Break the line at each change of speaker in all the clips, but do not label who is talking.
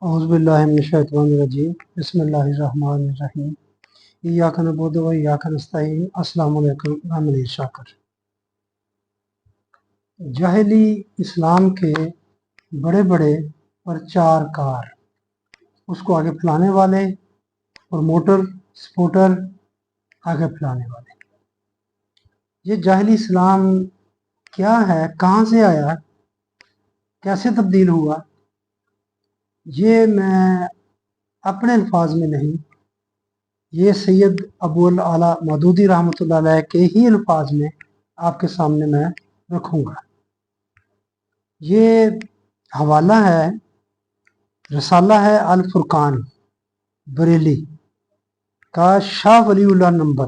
اعوذ باللہ من الشیطان الرجیم بسم اللہ الرحمن الرحیم ایاک نعبد و ایاک نستعین السلام علیکم میں منیر شاکر۔ جاہلی اسلام کے بڑے بڑے پرچار کار، اس کو آگے پھیلانے والے، پروموٹر، سپورٹر، آگے پھیلانے والے، یہ جاہلی اسلام کیا ہے، کہاں سے آیا، کیسے تبدیل ہوا، یہ میں اپنے الفاظ میں نہیں، یہ سید ابو الاعلیٰ مودودی رحمۃ اللہ علیہ کے ہی الفاظ میں آپ کے سامنے میں رکھوں گا۔ یہ حوالہ ہے، رسالہ ہے الفرقان بریلی کا شاہ ولی اللہ نمبر،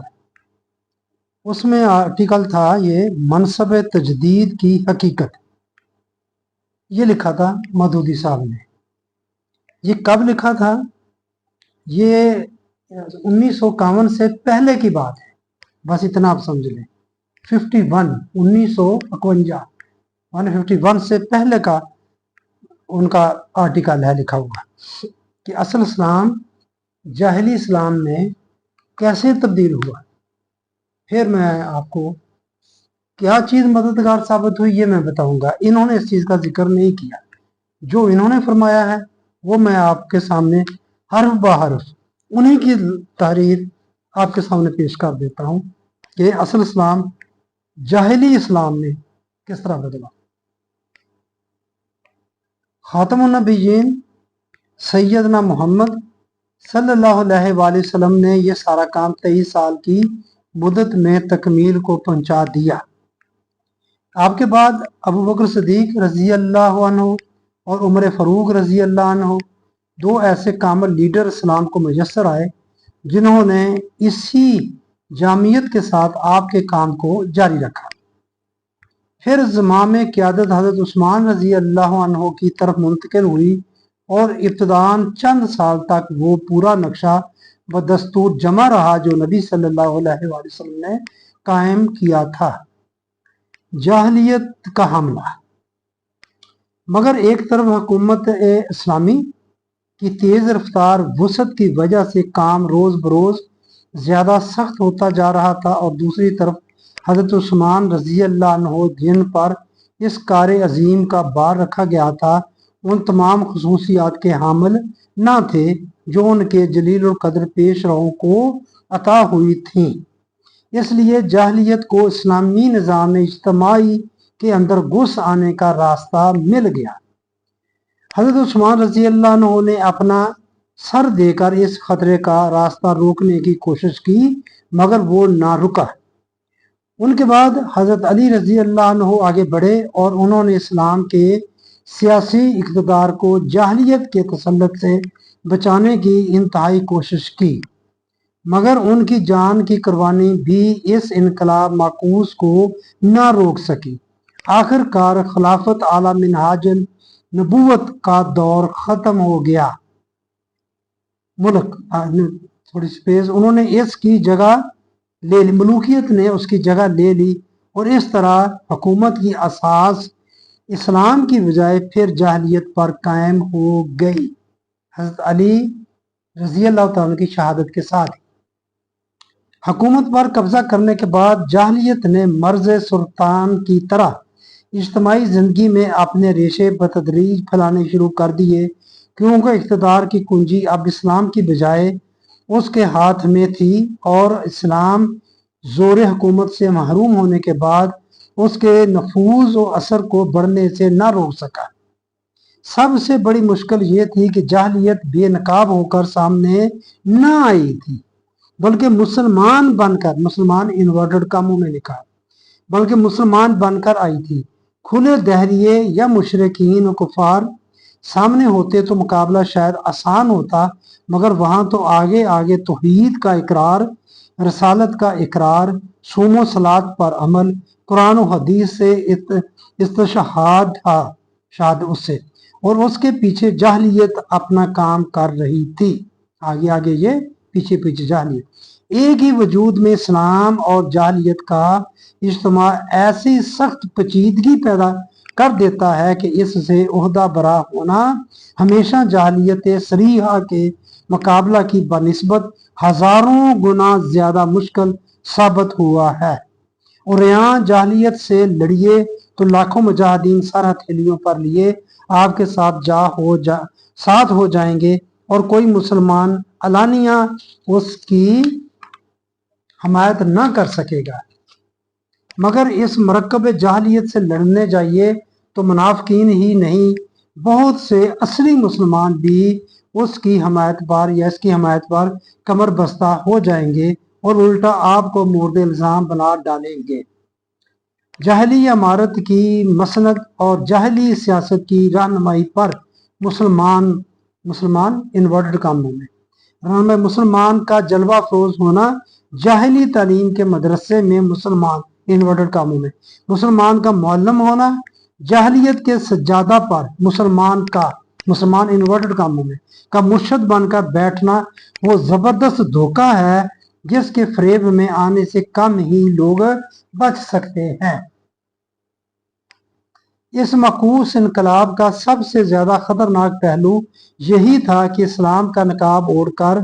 اس میں آرٹیکل تھا یہ منصب تجدید کی حقیقت، یہ لکھا تھا مودودی صاحب نے۔ یہ کب لکھا تھا؟ یہ 1951 سے پہلے کی بات ہے، بس اتنا آپ سمجھ لیں۔ 151 سے پہلے کا ان کا آرٹیکل ہے لکھا ہوا کہ اصل اسلام جاہلی اسلام میں کیسے تبدیل ہوا۔ پھر میں آپ کو کیا چیز مددگار ثابت ہوئی یہ میں بتاؤں گا۔ انہوں نے اس چیز کا ذکر نہیں کیا، جو انہوں نے فرمایا ہے وہ میں آپ کے سامنے حرف بہ حرف انہی کی تحریر آپ کے سامنے پیش کر دیتا ہوں کہ اصل اسلام جاہلی اسلام میں کس طرح بدلا۔ خاتم النبیین سیدنا محمد صلی اللہ علیہ وآلہ وسلم نے یہ سارا کام 23 سال کی مدت میں تکمیل کو پہنچا دیا۔ آپ کے بعد ابو بکر صدیق رضی اللہ عنہ اور عمر فاروق رضی اللہ عنہ، دو ایسے کامل لیڈر اسلام کو میسر آئے جنہوں نے اسی جامعیت کے ساتھ آپ کے کام کو جاری رکھا۔ پھر زمام قیادت حضرت عثمان رضی اللہ عنہ کی طرف منتقل ہوئی اور ابتداً چند سال تک وہ پورا نقشہ بدستور جمع رہا جو نبی صلی اللہ علیہ وآلہ وسلم نے قائم کیا تھا، جاہلیت کا حملہ۔ مگر ایک طرف حکومت اسلامی کی تیز رفتار وسعت کی وجہ سے کام روز بروز زیادہ سخت ہوتا جا رہا تھا، اور دوسری طرف حضرت عثمان رضی اللہ عنہ جن پر اس کار عظیم کا بار رکھا گیا تھا ان تمام خصوصیات کے حامل نہ تھے جو ان کے جلیل القدر پیش رووں کو عطا ہوئی تھیں۔ اس لیے جاہلیت کو اسلامی نظام اجتماعی کے اندر گھس آنے کا راستہ مل گیا۔ حضرت عثمان رضی اللہ عنہ نے اپنا سر دے کر اس خطرے کا راستہ روکنے کی کوشش کی، مگر وہ نہ رکا۔ ان کے بعد حضرت علی رضی اللہ عنہ آگے بڑھے اور انہوں نے اسلام کے سیاسی اقتدار کو جاہلیت کے تسلط سے بچانے کی انتہائی کوشش کی، مگر ان کی جان کی قربانی بھی اس انقلاب معکوس کو نہ روک سکی۔ آخر کار خلافت اعلیٰ منہاج نبوت کا دور ختم ہو گیا۔ ملک تھوڑی سپیس انہوں نے اس کی جگہ لے لی، ملوکیت نے اس کی جگہ لے لی، اور اس طرح حکومت کی اساس اسلام کی بجائے پھر جاہلیت پر قائم ہو گئی، حضرت علی رضی اللہ تعالیٰ کی شہادت کے ساتھ۔ حکومت پر قبضہ کرنے کے بعد جاہلیت نے مرض سرطان کی طرح اجتماعی زندگی میں اپنے ریشے بتدریج پھیلانے شروع کر دیے، کیونکہ اقتدار کی کنجی اب اسلام کی بجائے اس کے ہاتھ میں تھی، اور اسلام زور حکومت سے محروم ہونے کے بعد اس کے نفوذ و اثر کو بڑھنے سے نہ روک سکا۔ سب سے بڑی مشکل یہ تھی کہ جاہلیت بے نقاب ہو کر سامنے نہ آئی تھی، بلکہ مسلمان بن کر، مسلمان انورٹڈ کاموں میں لکھا، بلکہ مسلمان بن کر آئی تھی۔ کھلے دہریے یا مشرکین و کفار سامنے ہوتے تو مقابلہ شاید آسان ہوتا، مگر وہاں تو آگے آگے توحید کا اقرار، رسالت کا اقرار، صوم و صلات پر عمل، قرآن و حدیث سے استشہاد تھا، شاید اس سے، اور اس کے پیچھے جاہلیت اپنا کام کر رہی تھی۔ آگے آگے یہ پیچھے پیچھے جاہلیت، ایک ہی وجود میں اسلام اور جاہلیت کا اجتماع ایسی سخت پیچیدگی پیدا कर देता है कि इससे ओहदा बरा होना हमेशा जाहलियत सरीहा के मुकाबला की बनिस्बत हजारों गुना ज्यादा मुश्किल साबित हुआ है। और यहाँ जाहलियत से लड़िए तो लाखों मुजाहिदीन सर हथेलियों पर लिए आपके साथ हो जाएंगे और कोई मुसलमान अलानिया उसकी हमायत न कर सकेगा। मगर इस मरकब जाहलियत से लड़ने जाइए तो मुनाफिकीन ही नहीं, बहुत से असली मुसलमान भी उसकी हमायत पर या इसकी हमायत पर कमर बस्ता हो जाएंगे और उल्टा आपको मोर्द इल्जाम बना डालेंगे। जाहली इमारत की मसनद और जाहली सियासत की रहनुमाई पर मुसलमान इन्वर्टेड कामों में मुसलमान का जलवा फरोज होना, जाहली तालीम के मदरसे में मुसलमान इन्वर्टेड कामों में मुसलमान का मौलम होना, जाहलियत के सज्जादा पर मुसलमान इन्वर्टेड कामों में का मुर्शद बनकर बैठना वो जबरदस्त धोखा है जिसके फरेब में आने से कम ही लोग बच सकते हैं। इस मकूस इनकलाब का सबसे ज्यादा खतरनाक पहलू यही था कि इस्लाम का नकाब ओढ़कर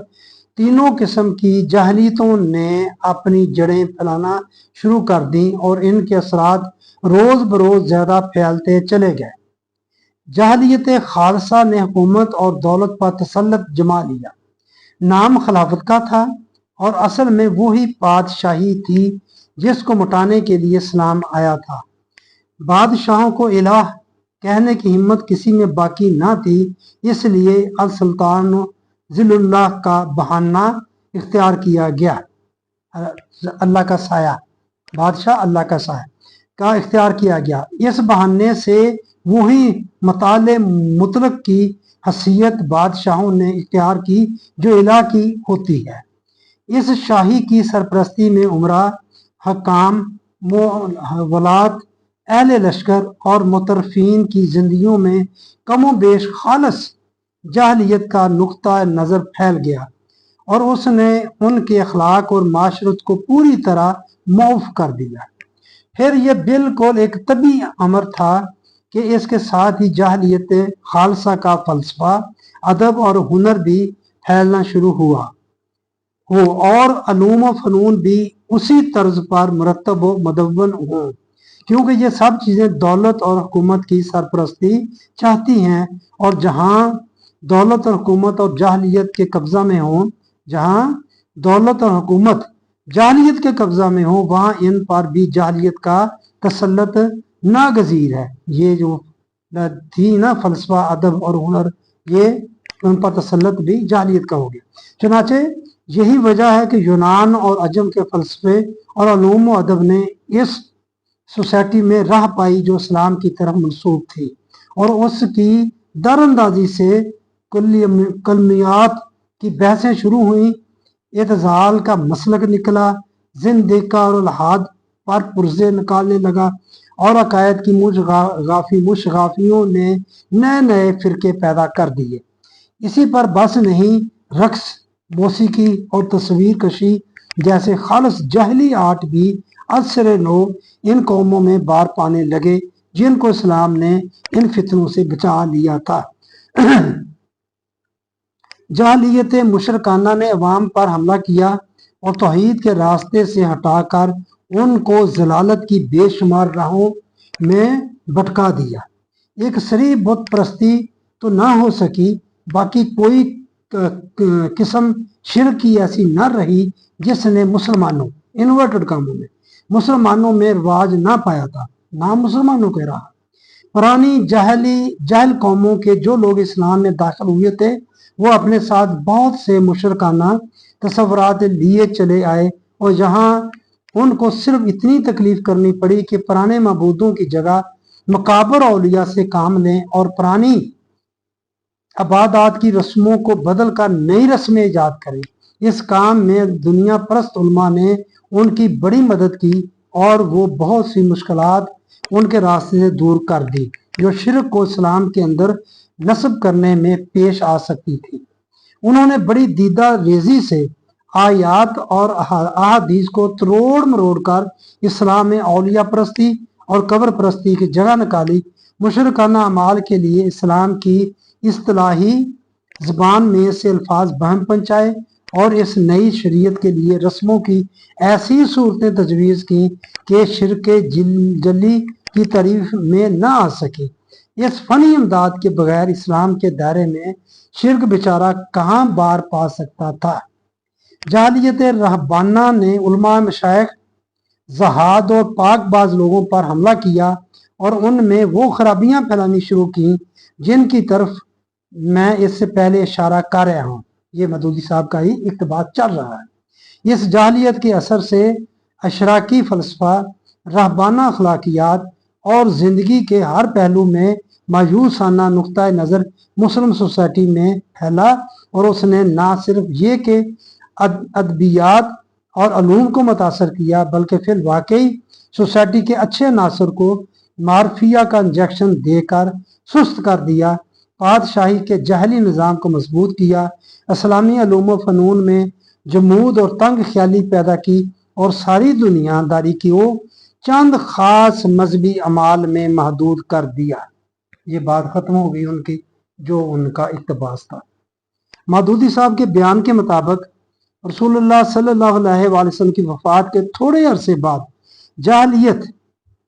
तीनों किस्म की जाहलियतों ने अपनी जड़ें फैलाना शुरू कर दी और इनके असरात रोज बरोज ज्यादा फैलते चले गए। जाहलियत खालसा ने हुकूमत और दौलत पर तसल्लुत जमा लिया। नाम खिलाफत का था और असल में वही बादशाही थी जिसको मिटाने के लिए इस्लाम आया था। बादशाहों को इलाह कहने की हिम्मत किसी में बाकी ना थी, इसलिए अल सुल्तान जिल्लुल्लाह का बहाना इख्तियार किया गया। अल्लाह का साया, बादशाह अल्लाह का साया का इख्तियार किया गया। इस बहाने से वही मताले मुतलक की हसीयत बादशाहों ने इख्तियार की जो इलाह की होती है। इस शाही की सरपरस्ती में उमरा, हकाम, वलात, अहले लश्कर और मुतरफीन की जिंदगियों में कमो बेश खालस जाहलियत का नुक्ता नजर फैल गया और उसने उनके अखलाक और माशरत को पूरी तरह मौफ कर दिया। फिर यह बिल्कुल एक तभी अमर था कि इसके साथ ही जाहलियत खालसा का फलसफा, अदब और हुनर भी फैलना शुरू हुआ हो और अलूम व फनून भी उसी तर्ज पर मुरतब व मुदव्वन हो, क्योंकि ये सब चीजें दौलत और हुकूमत की सरपरस्ती चाहती हैं। और जहां दौलत और हुकूमत और जाहलियत के कब्जा में हो, जहां दौलत और हुकूमत जाहलियत के कब्जा में हो, वहां इन पर भी जाहलियत का तसल्लुत नागजीर है। ये जो थी ना फलसफा, अदब और हुनर, ये उन पर तसल्लुत भी जाहलियत का हो गया। चुनाचे यही वजह है कि यूनान और अजम के फलसफे और अलूम व अदब ने इस सोसाइटी में राह पाई जो इस्लाम की तरफ मंसूब थी और उसकी दरअंदाजी से कलमियात की बहसें शुरू हुई। एतजाल का मसलक निकला, जिंदगा और लहाद पर पुर्जे निकालने लगा और अकायद की मुशगाफियों ने नए नए फिरके पैदा कर दिए। इसी पर बस नहीं, रक्स, मौसीकी और तस्वीर कशी जैसे खालस जाहली आर्ट भी असर नो इन कौमों में बार पाने लगे जिनको इस्लाम ने इन फितनों से बचा लिया था। जाहलियत मुशरकाना ने अवाम पर हमला किया और तौहीद के रास्ते से हटाकर उनको जलालत की बेशुमार राहों में भटका दिया। एक सरी बुत परस्ती तो ना हो सकी, बाकी कोई किस्म शिर्क की ऐसी न रही जिसने मुसलमानों इन्वर्टेड कामों में मुसलमानों में रिवाज ना पाया था, ना मुसलमानों के रहा। पुरानी जाहल कौमों के जो लोग इस्लाम में दाखिल हुए थे वो अपने साथ बहुत से मुशरकाना तसव्वुरात लिए चले आए और यहाँ उनको सिर्फ इतनी तकलीफ करनी पड़ी कि पुराने मबूदों की जगह मकाबर औलिया से काम लें और पुरानी अबादात की रस्मों को बदल कर नई रस्में ईजाद करें। इस काम में दुनिया परस्त उलमा ने उनकी बड़ी मदद की और वो बहुत सी मुश्किलात उनके रास्ते से दूर कर दी जो शिर्क को इस्लाम के अंदर नस्ब करने में पेश आ सकती थी। उन्होंने बड़ी दीदा रेजी से आयात और अहादीस को तरोड़ मरोड़ कर इस्लाम में औलिया परस्ती और कब्र परस्ती की जगह निकाली मुशरकाना अमाल के लिए इस्लाम की इस्तिलाही ज़बान में से अल्फाज बहम पंचाए और इस नई शरीयत के लिए रस्मों की ऐसी सूरतें तजवीज़ की कि शिरक जली की तारीफ में न आ सकी। इस फनी इमदाद के बगैर इस्लाम के दायरे में शिरक बेचारा कहाँ बार पा सकता था। जालियत रहबाना ने उलमा मशाइख जहाद और पाकबाज लोगों पर हमला किया और उनमें वो खराबियां फैलानी शुरू की जिनकी तरफ मैं इससे पहले इशारा कर रहा हूँ। ये मदूदी साहब का ही इक़्तिबास चल रहा है। इस जालियत के असर से अशराकी फ़लसफ़ा, रहबाना अखलाकियात और ज़िंदगी के हर पहलू में मायूसाना नुक्ता नज़र मुस्लिम सोसाइटी में फैला और उसने ना सिर्फ ये कि अदबियात और अलूम को मुतासर किया बल्कि फिर वाकई सोसाइटी के अच्छे अनासर को मारफिया का इंजेक्शन देकर सुस्त कर दिया, बादशाही के जहली निज़ाम को मजबूत किया, इस्लामी अलूम फ़नून में जमूद और तंग ख्याली पैदा की और सारी दुनियादारी की वो चंद खास मजहबी अमाल में महदूद कर दिया। ये बात ख़त्म हो गई उनकी, जो उनका इक़्तिबास था। मदूदी साहब के बयान के मुताबिक रसूलुल्लाह सल्लल्लाहु अलैहि वसल्लम की वफ़ात के थोड़े अरसे बाद जाहलियत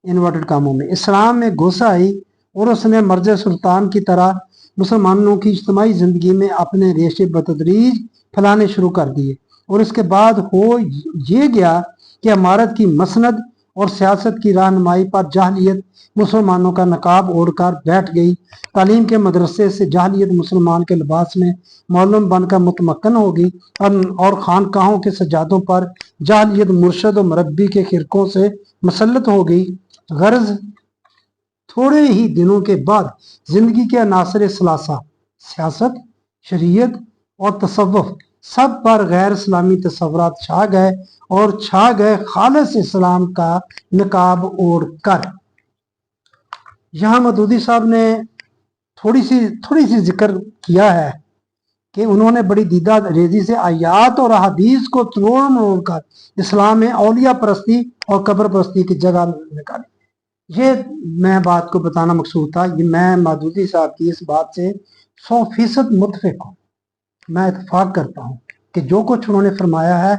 इन्वर्टेड कामों में इस्लाम में घुस आई और उसने मर्ज सुल्तान की तरह मुसलमानों की इज्तिमाई ज़िंदगी में अपने रेशे बतदरीज फैलाने शुरू कर दिए और इसके बाद हो ये गया कि अमारत की मसनद और सियासत की रहनुमाई पर जाहलियत मुसलमानों का नकाब ओढ़कर बैठ गई। तालीम के मदरसे से जाहलियत मुसलमान के लिबास में मौलम बनकर मुतमक्कन होगी और खानकाहों के सजादों पर जाहलियत मुर्शद और मुरब्बी के खिरकों से मसलत हो गई। गर्ज थोड़े ही दिनों के बाद जिंदगी के अनासर सलासा, सियासत, शरीयत और तसव्वुफ सब पर गैर इस्लामी तसव्वुरात छा गए और छा गए खालिस इस्लाम का नकाब ओढ़ कर। यहाँ मदूदी साहब ने थोड़ी सी जिक्र किया है कि उन्होंने बड़ी दीदा रेजी से आयात और अहादीस को तोड़ मरोड़ कर इस्लाम में औलिया परस्ती और कब्र परस्ती की जगह निकाली। ये मैं बात को बताना मकसूद था। ये मैं मदूदी साहब की इस बात से 100% मुतफिक हूँ। मैं इत्तेफाक करता हूँ कि जो कुछ उन्होंने फरमाया है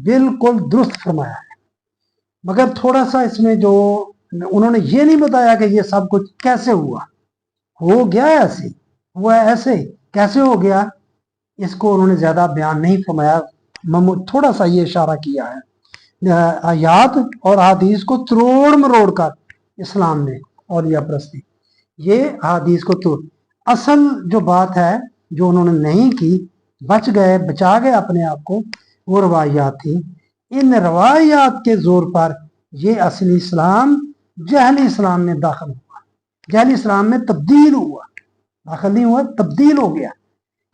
बिल्कुल दुरुस्त फरमाया है, मगर थोड़ा सा इसमें जो उन्होंने ये नहीं बताया कि ये सब कुछ कैसे हुआ, हो गया ऐसे, हुआ ऐसे कैसे हो गया, इसको उन्होंने ज़्यादा बयान नहीं फरमाया। थोड़ा सा ये इशारा किया है आयात और हदीस को तोड़ मरोड़ कर इस्लाम में औलिया परस्ती, ये हदीस को तोड़। असल जो बात है जो उन्होंने नहीं की, बच गए, बचा गए अपने आप को, वो रवायात थी। इन रवायात के जोर पर ये असली इस्लाम जहली इस्लाम में दाखिल हुआ, जहली इस्लाम में तब्दील हुआ, दाखिल नहीं हुआ, तब्दील हो गया।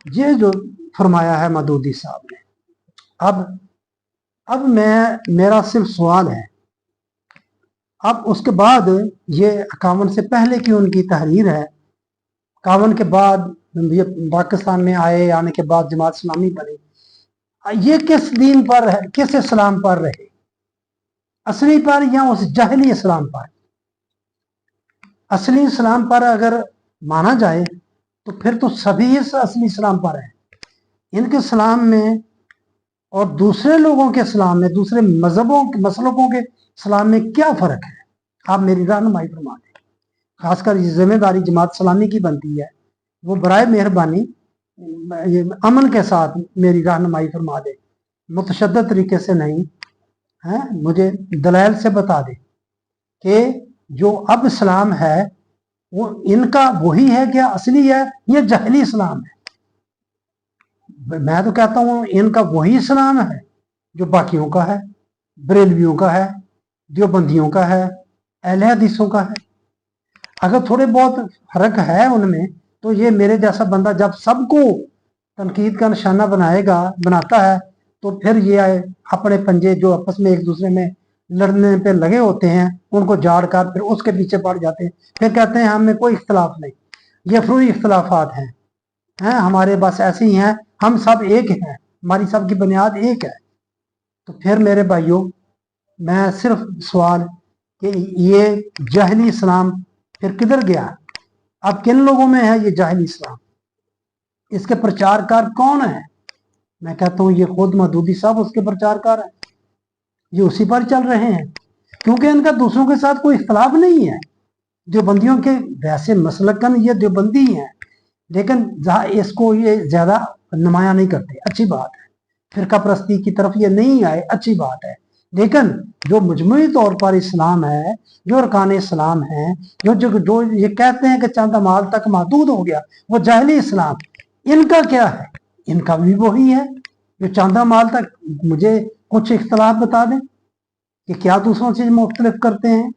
ये जो फरमाया है मदूदी साहब ने। अब मेरा सिर्फ सवाल है, अब उसके बाद ये 51 से पहले की उनकी तहरीर है, 51 के बाद ये पाकिस्तान में आने के बाद जमात इस्लामी बनी। ये किस दीन पर है, किस इस्लाम पर रहे, असली पर या उस जहली इस्लाम पर? असली इस्लाम पर अगर माना जाए तो फिर तो सभी इस असली इस्लाम पर हैं। इनके इस्लाम में और दूसरे लोगों के इस्लाम में, दूसरे मजहबों के मसलकों के इस्लाम में क्या फ़र्क है? आप मेरी रहनुमाई फरमा दें। खासकर ये जिम्मेदारी जमात इस्लामी की बनती है, वो बराए मेहरबानी अमन के साथ मेरी रहनुमाई फरमा दे, मुतशद्दद तरीके से नहीं है, मुझे दलाइल से बता दे कि जो अब इस्लाम है वो इनका वही है क्या, असली है या जहली इस्लाम है? मैं तो कहता हूँ इनका वही इस्लाम है जो बाकियों का है, बरेलवियों का है, देवबंदियों का है, अहले हदीसों का है। अगर थोड़े बहुत फर्क है उनमें तो ये मेरे जैसा बंदा जब सबको तनकीद का निशाना बनाता है तो फिर ये अपने पंजे जो आपस में एक दूसरे में लड़ने पे लगे होते हैं उनको जाड़ कर फिर उसके पीछे पड़ जाते हैं, फिर कहते हैं हमें कोई इख्तलाफ नहीं, ये फ्रूई इख्तलाफात हैं, हमारे बस ऐसे ही हैं, हम सब एक हैं, हमारी सब की बुनियाद एक है। तो फिर मेरे भाइयों, मैं सिर्फ सवाल कि ये जहली इस्लाम फिर किधर गया? अब किन लोगों में है ये जाहिली इस्लाम? इसके प्रचारकार कौन है? मैं कहता हूं ये खुद मदूदी साहब उसके प्रचारकार हैं, ये उसी पर चल रहे हैं, क्योंकि इनका दूसरों के साथ कोई इख्तलाफ नहीं है। देवबंदियों के वैसे मसलकन ये देवबंदी हैं, लेकिन इसको ये ज्यादा नुमाया नहीं करते, अच्छी बात है। फिरका परस्ती की तरफ ये नहीं आए, अच्छी बात है। लेकिन जो मजमूई तौर पर इस्लाम है, जो अरकान इस्लाम है, जो ये कहते हैं कि चंद माल तक महदूद हो गया, वो जाहिली इस्लाम, इनका क्या है? इनका भी वही है जो चंदा माल तक। मुझे कुछ इख्तलाफ बता दें कि क्या दूसरों से मुख्तलिफ करते हैं।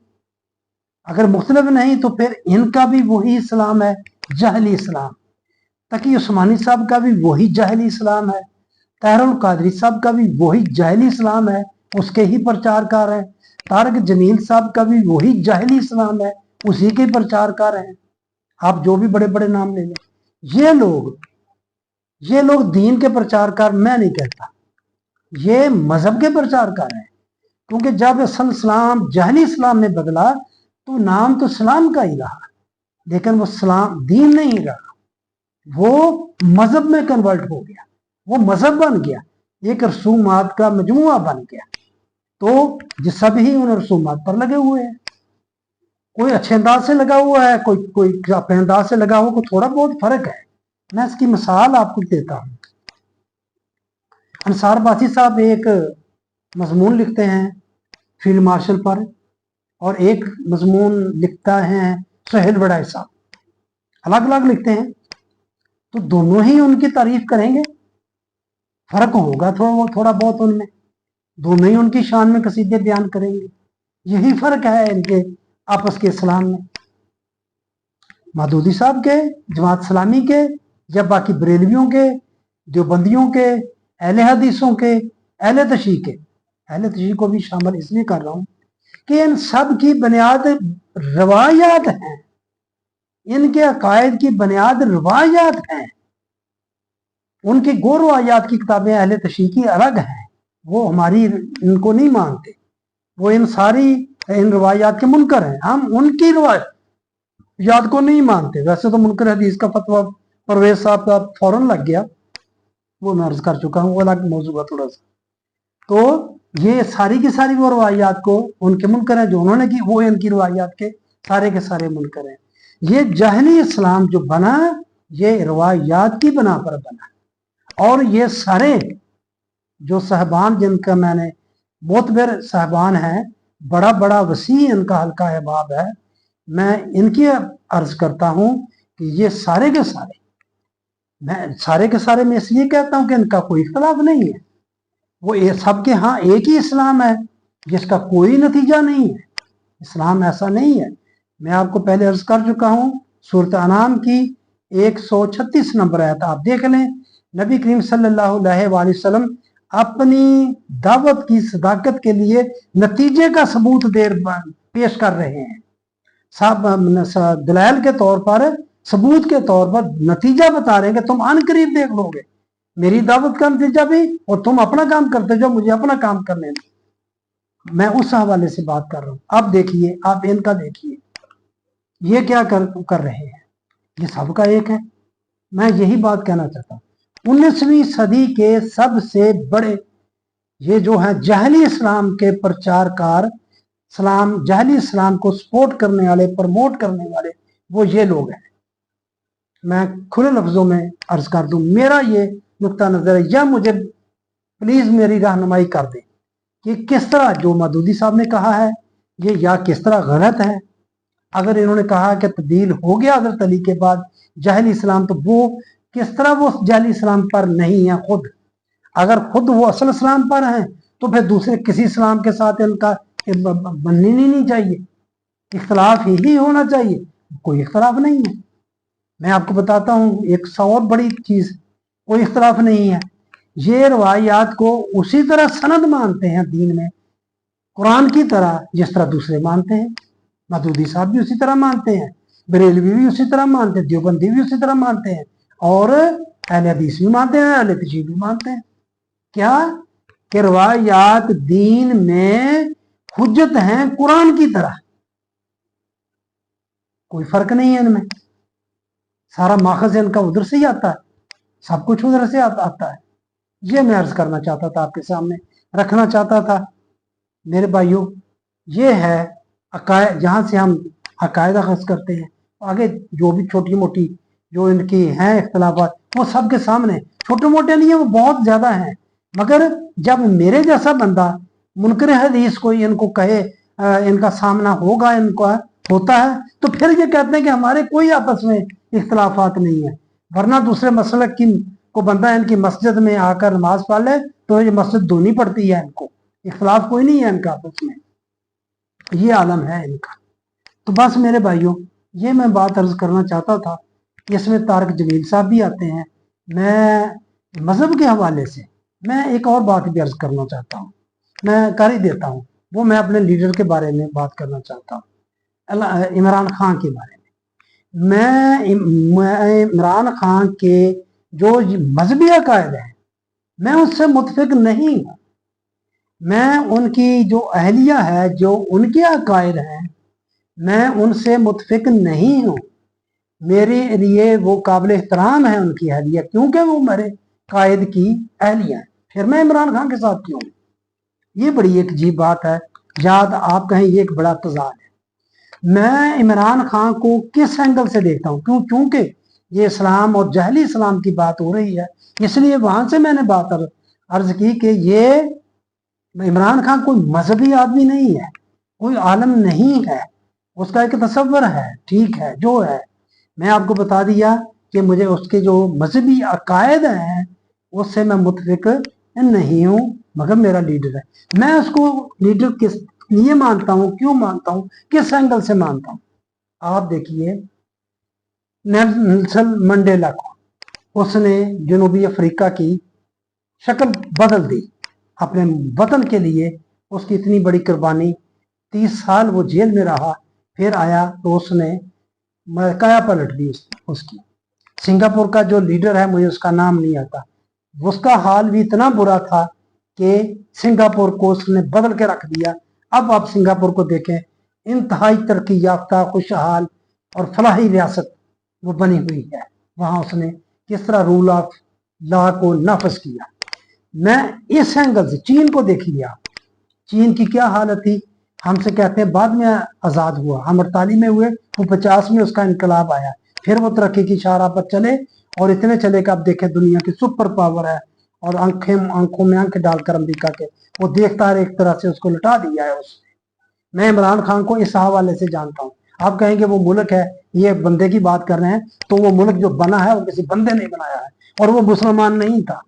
अगर मुख्तलिफ नहीं तो फिर इनका भी वही इस्लाम है, जाहिली इस्लाम। तकी उस्मानी साहब का भी वही जाहिली इस्लाम है, ताहिरुल कादरी साहब का भी वही जाहिली इस्लाम है, उसके ही प्रचारकार हैं। तारक जमील साहब का भी वही जाहिली इस्लाम है, उसी के प्रचारकार हैं। आप जो भी बड़े बड़े नाम ले लें, ये लोग दीन के प्रचारकार मैं नहीं कहता, ये मजहब के प्रचारकार हैं। क्योंकि जब असल इस्लाम जाहिली इस्लाम में बदला तो नाम तो इस्लाम का ही रहा, लेकिन वो इस्लाम दीन नहीं रहा, वो मजहब में कन्वर्ट हो गया, वो मजहब बन गया, एक रसूमात का मजमुआ बन गया। तो जो सभी उन रसूमात पर लगे हुए हैं, कोई अच्छे अंदाज से लगा हुआ है, कोई अपने अंदाज से लगा हुआ, कोई थोड़ा बहुत फर्क है। मैं इसकी मिसाल आपको देता हूं। अंसार बासी साहब एक मजमून लिखते हैं फील्ड मार्शल पर, और एक मजमून लिखता है सुहेल वड़ाई साहब, अलग अलग लिखते हैं। तो दोनों ही उनकी तारीफ करेंगे, फर्क होगा थोड़ा बहुत उनमें, दोनों ही उनकी शान में कसीदे बयान करेंगे। यही फर्क है इनके आपस के इस्लाम में। मदूदी साहब के, जमात इस्लामी के, या बाकी बरेलवियों के, देवबंदियों के, अहले हदीसों के, अहले तशीह के, अहले तशीह को भी शामिल इसलिए कर रहा हूं कि इन सब की बुनियाद रवायात हैं, इनके अकायद की बुनियाद रवायात हैं। उनकी गो रवायात की किताबें अहले तशीह की अलग हैं, वो हमारी इनको नहीं मानते, वो इन रवायात के मुनकर हैं। हम उनकी रवायात को नहीं मानते। वैसे तो मुनकर हदीस का फतवा परवेज साहब का फौरन लग गया, वो मैं अर्ज कर चुका हूँ, वो अलग मौजूद है थोड़ा सा। तो ये सारी की सारी वो रवायात को उनके मुनकर हैं, जो उन्होंने की वो इनकी रवायात के सारे मुनकर हैं। ये जाहिली इस्लाम जो बना, ये रवायात की बना पर बना, और ये सारे जो साहबान जिनका मैंने मोतबर साहबान हैं, बड़ा बड़ा वसी इनका हल्का अहबाब है, मैं इनकी अर्ज करता हूं कि ये सारे के सारे, मैं सारे के सारे में इसलिए कहता हूं कि इनका कोई इख्तलाफ नहीं है। वो सबके हाँ एक ही इस्लाम है जिसका कोई नतीजा नहीं है। इस्लाम ऐसा नहीं है। मैं आपको पहले अर्ज कर चुका हूं, सूरत अनाम की 136 नंबर आयत आप देख लें। नबी करीम सल्लल्लाहु अलैहि वसल्लम अपनी दावत की सदाकत के लिए नतीजे का सबूत पेश कर रहे हैं। सब दलाल के तौर पर, सबूत के तौर पर नतीजा बता रहे हैं कि तुम अनकरीब देख लोगे मेरी दावत का नतीजा भी, और तुम अपना काम करते जाओ, मुझे अपना काम करने दो। मैं उस हवाले से बात कर रहा हूं। अब देखिए, आप इनका देखिए, ये क्या कर रहे हैं। ये सबका एक है। मैं यही बात कहना चाहता हूं, 19वीं सदी के सबसे बड़े ये जो है जाहिली इस्लाम के प्रचारकार, जाहिली इस्लाम को सपोर्ट करने वाले, प्रमोट करने वाले, वो ये लोग हैं। मैं खुले लफ्जों में अर्ज कर दूं, मेरा ये नुक्ता नजर है, या मुझे प्लीज मेरी रहनुमाई कर दें कि किस तरह जो मदूदी साहब ने कहा है ये या किस तरह गलत है। अगर इन्होंने कहा कि तब्दील हो गया हज़रत अली के बाद जाहिली इस्लाम, तो वो किस तरह वो जाहिली इस्लाम पर नहीं है खुद। अगर खुद वो असल इस्लाम पर हैं तो फिर दूसरे किसी इस्लाम के साथ इनका बननी नहीं चाहिए, इख्तलाफ ही होना चाहिए। कोई इख्तलाफ नहीं है। मैं आपको बताता हूँ एक और बड़ी चीज, कोई इख्तलाफ नहीं है। ये रवायात को उसी तरह सनद मानते हैं दीन में, कुरान की तरह, जिस तरह दूसरे मानते हैं। मदूदी साहब भी उसी तरह मानते हैं, बरेलवी भी उसी तरह मानते हैं, देवबंदी भी उसी तरह मानते हैं, और अहले हदीस भी मानते हैं, अहले तशरीह भी मानते हैं। क्या कि रवायात दीन में हुज्जत हैं कुरान की तरह, कोई फर्क नहीं है इनमें। सारा माखज इनका उधर से ही आता है, सब कुछ उधर से आता है। ये मैं अर्ज करना चाहता था, आपके सामने रखना चाहता था। मेरे भाइयों, ये है अकायद, जहाँ से हम अकायद अखज़ करते हैं। आगे जो भी छोटी मोटी जो इनकी हैं इख्तलाफात, वो सबके सामने, छोटे मोटे नहीं है, वो बहुत ज़्यादा हैं। मगर जब मेरे जैसा बंदा मुनकर हदीस कोई इनको कहे इनका सामना होगा, इनका होता है, तो फिर ये कहते हैं कि हमारे कोई आपस में इख्तलाफात नहीं है। वरना दूसरे मसलक की को बंदा इनकी मस्जिद में आकर नमाज पढ़ ले तो ये मस्जिद धोनी पड़ती है, इनको इख्तलाफ कोई नहीं है इनका आपस में, ये आलम है इनका। तो बस मेरे भाइयों, ये मैं बात अर्ज करना चाहता था। इसमें तारिक जमील साहब भी आते हैं। मैं मजहब के हवाले से मैं एक और बात भी अर्ज करना चाहता हूँ, मैं कर ही देता हूँ। वो मैं अपने लीडर के बारे में बात करना चाहता हूँ, इमरान खान के बारे में। मैं इमरान खान के जो मजहबी अकायद है, मैं उससे मुतफिक नहीं हूँ। मैं उनकी जो अहलिया है, जो उनके अकायद हैं, मैं उनसे मुतफिक नहीं हूँ। मेरे लिए वो काबिल एहतराम है उनकी अहलिया, क्योंकि वो मेरे कायद की अहलिया है। फिर मैं इमरान खान के साथ क्यों? ये बड़ी एक अजीब बात है, याद आप कहें ये एक बड़ा तजाद है। मैं इमरान खान को किस एंगल से देखता हूँ, क्योंकि ये इस्लाम और जहली इस्लाम की बात हो रही है, इसलिए वहां से मैंने बात अर्ज की कि ये इमरान खान कोई मजहबी आदमी नहीं है, कोई आलम नहीं है, उसका एक तस्वर है, ठीक है जो है। मैं आपको बता दिया कि मुझे उसके जो मजहबी अकायद हैं उससे मैं मुतफिक नहीं हूँ, मगर मेरा लीडर है। मैं उसको लीडर किस लिए मानता हूँ, क्यों मानता हूँ, किस एंगल से मानता हूँ। आप देखिए, नेल्सन मंडेला को, उसने जनूबी अफ्रीका की शक्ल बदल दी अपने वतन के लिए। उसकी इतनी बड़ी कुर्बानी, 30 साल वो जेल में रहा, फिर आया तो उसने काया पलट दी उसकी। सिंगापुर का जो लीडर है, मुझे उसका नाम नहीं आता, उसका हाल भी इतना बुरा था कि सिंगापुर को उसने बदल के रख दिया। अब आप सिंगापुर को देखें, इंतहाई तरक्की याफ्ता, खुशहाल और फलाही रियासत वो बनी हुई है। वहां उसने किस तरह रूल ऑफ लॉ को नाफज किया। मैं इस एंगल से चीन को देख लिया, चीन की क्या हालत थी। हमसे कहते हैं बाद में आज़ाद हुआ, हम 48 में हुए, वो 50 में उसका इनकलाब आया, फिर वो तरक्की की शाहराह पर चले, और इतने चले कि अब देखें दुनिया की सुपर पावर है, और आंखों में आंखें डालकर अमेरिका के वो देखता है, एक तरह से उसको लुटा दिया है उसने। मैं इमरान खान को इस हवाले से जानता हूँ। आप कहेंगे वो मुल्क है, ये बंदे की बात कर रहे हैं, तो वो मुल्क जो बना है वो किसी बंदे ने बनाया है, और वो मुसलमान नहीं था।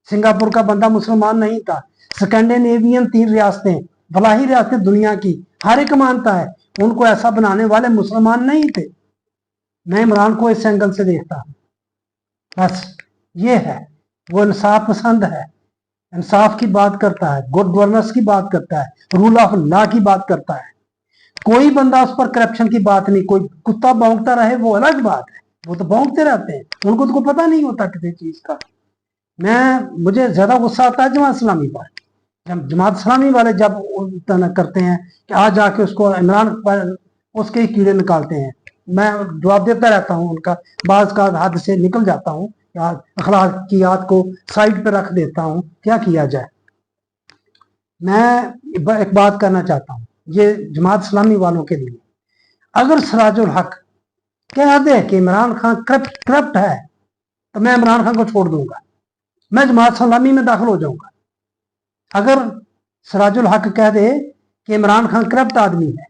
सिंगापुर का बंदा मुसलमान नहीं था। स्कैंडिनेवियन 3 रियासतें, फलाही रियासतें दुनिया की, हर एक मानता है, उनको ऐसा बनाने वाले मुसलमान नहीं थे। मैं इमरान को इस एंगल से देखता हूं। बस ये है, वो इंसाफ पसंद है, इंसाफ की बात करता है, गुड गवर्नेंस की बात करता है, रूल ऑफ लॉ की बात करता है। कोई बंदा उस पर करप्शन की बात नहीं। कोई कुत्ता भौंकता रहे वो अलग बात है, वो तो भौंकते रहते हैं, उनको तो पता नहीं होता किसी चीज का। मुझे ज्यादा गुस्सा आता है जमात इस्लामी पर, जब जमात इस्लामी वाले जब करते हैं कि आज जाके उसको इमरान पर उसके ही कीड़े निकालते हैं। मैं जवाब देता रहता हूँ उनका, बाज का हद से निकल जाता हूँ, अखलाकियात को साइड पर रख देता हूँ, क्या किया जाए। मैं एक बात करना चाहता हूँ ये जमात इस्लामी वालों के लिए, अगर सिराजुल हक कह दे कि इमरान खान करप्ट है, तो मैं इमरान खान को छोड़ दूंगा, मैं जमात इस्लामी में दाखिल हो जाऊंगा। अगर सिराजुल हक कह दे कि इमरान खान करप्ट आदमी है,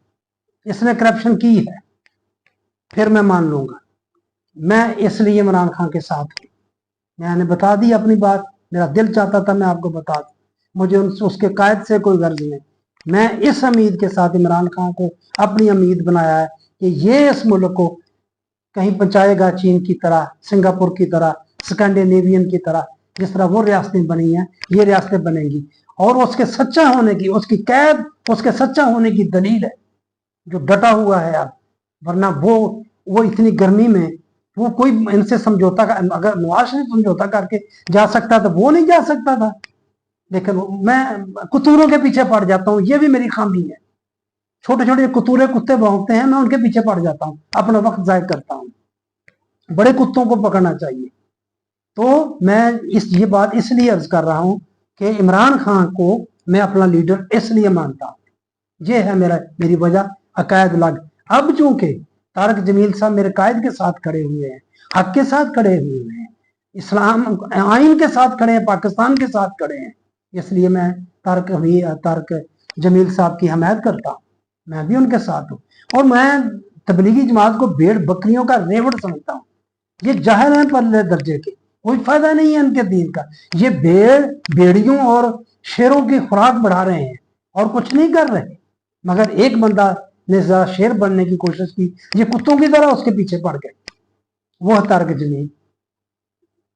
इसने करप्शन की है, फिर मैं मान लूंगा। मैं इसलिए इमरान खान के साथ हूं। मैंने बता दी अपनी बात, मेरा दिल चाहता था मैं आपको बता दूं, मुझे उसके कायद से कोई गर्ज नहीं। मैं इस उम्मीद के साथ इमरान खान को अपनी उम्मीद बनाया है कि ये इस मुल्क को कहीं पहुंचाएगा, चीन की तरह, सिंगापुर की तरह, स्कैंडिनेवियन की तरह, जिस तरह वो रियासतें बनी हैं, ये रियासतें बनेंगी। और उसके सच्चा होने की, उसकी कैद उसके सच्चा होने की दलील है जो डटा हुआ है अब। वरना वो इतनी गर्मी में वो कोई इनसे समझौता अगर नवाज शरीफ समझौता करके जा सकता था, वो नहीं जा सकता था। लेकिन मैं कुतूरों के पीछे पड़ जाता हूँ, ये भी मेरी खामी है। छोटे छोटे कुतूरे कुत्ते भौंकते हैं, मैं उनके पीछे पड़ जाता हूँ, अपना वक्त जाया करता हूँ। बड़े कुत्तों को पकड़ना चाहिए। तो मैं ये बात इसलिए अर्ज कर रहा हूं कि इमरान खान को मैं अपना लीडर इसलिए मानता हूं, ये है मेरी वजह, अकायद लग। अब चूंकि तारक जमील साहब मेरे कायद के साथ खड़े हुए हैं, हक के साथ खड़े हुए हैं, इस्लाम आइन के साथ खड़े हैं, पाकिस्तान के साथ खड़े हैं, इसलिए मैं तारक जमील साहब की हमायत करता हूँ, मैं भी उनके साथ हूँ। और मैं तबलीगी जमात को भेड़ बकरियों का रेवड़ समझता हूँ। ये जाहिल हैं परले दर्जे के, कोई फायदा नहीं है इनके दीन का। ये भेड़ियों और शेरों की खुराक बढ़ा रहे हैं और कुछ नहीं कर रहे। मगर एक बंदा ने जरा शेर बनने की कोशिश की, ये कुत्तों की तरह उसके पीछे पड़ गए, वो है तारक जमील।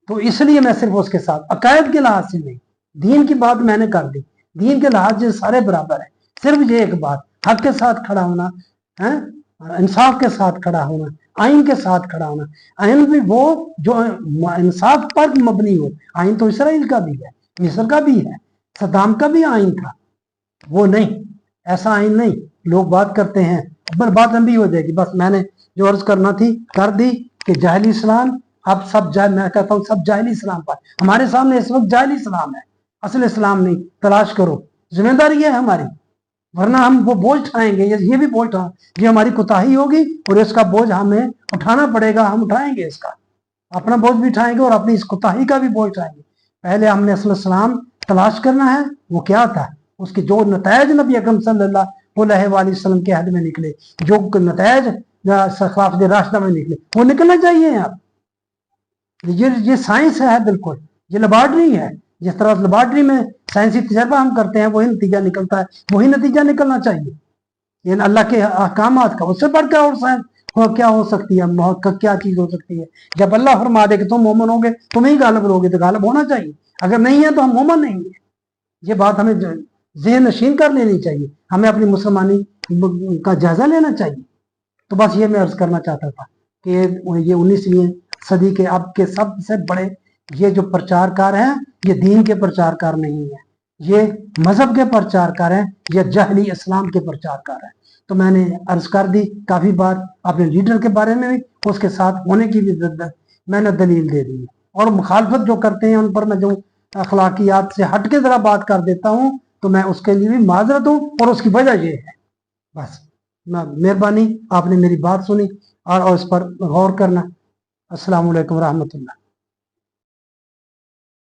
तो इसलिए मैं सिर्फ उसके साथ, अकायद के लिहाज से नहीं, दीन की बात मैंने कर दी, दीन के लिहाज से सारे बराबर है। सिर्फ ये एक बात, हक के साथ खड़ा होना है, इंसाफ के साथ खड़ा होना, आइन के साथ खड़ा होना। आइन भी वो जो इंसाफ पर मबनी हो। आइन तो इसराइल का भी है, मिस्र का भी है, सद्दाम का भी आइन था, वो नहीं, ऐसा आइन नहीं। लोग बात करते हैं, पर बात लंबी हो जाएगी। बस मैंने जो अर्ज करना थी कर दी कि जाहिली इस्लाम, अब सब मैं कहता हूँ सब जाहिली इस्लाम पर, हमारे सामने इस वक्त जाहिली इस्लाम है, असल इस्लाम नहीं। तलाश करो, जिम्मेदारी है हमारी, वरना हम वो बोझ उठाएंगे, ये भी बोझ उठा, ये हमारी कोताही होगी और इसका बोझ हमें उठाना पड़ेगा। हम उठाएंगे इसका, अपना बोझ भी उठाएंगे और अपनी इस कोताही का भी बोझ उठाएंगे। पहले हमने असल इस्लाम तलाश करना है, वो क्या था, उसके जो नतायज नबी अकरम सल्लल्लाहु अलैहि वसल्लम के हद में निकले, जो नतायज सकाफत रास्ता में निकले, वो निकलना चाहिए। आप ये साइंस है बिल्कुल, ये लेबॉर्ट्री है। जिस तरह लेबॉर्ट्री में साइंसी तजर्बा हम करते हैं, वही नतीजा निकलता है, वही नतीजा निकलना चाहिए। ये अल्लाह के अहकामात का, उससे बढ़कर और साइंस क्या हो सकती है, क्या चीज हो सकती है। जब अल्लाह फरमा दे कि तुम मोमन होगे, तुम ही गालिब रहोगे, तो गालिब होना चाहिए। अगर नहीं है तो हम मोमन नहीं है। ये बात हमें ज़हन नशीन कर लेनी चाहिए, हमें अपनी मुसलमानी का जायजा लेना चाहिए। तो बस ये मैं अर्ज करना चाहता था कि ये 19वीं सदी के अब के सबसे बड़े ये जो प्रचारकार हैं, ये दीन के प्रचारकार नहीं है, ये मजहब के प्रचारकार हैं, ये जहली इस्लाम के प्रचारकार हैं। तो मैंने अर्ज कर दी काफी बार, अपने लीडर के बारे में भी, उसके साथ होने की भी मैंने दलील दे दी है। और मुखालफत जो करते हैं उन पर मैं जो अखलाकियात से हट के जरा बात कर देता हूँ, तो मैं उसके लिए भी माजरत हूँ, और उसकी वजह ये है। बस मेहरबानी, आपने मेरी बात सुनी और उस पर गौर करना। अस्सलाम वालेकुम रहमतुल्लाह।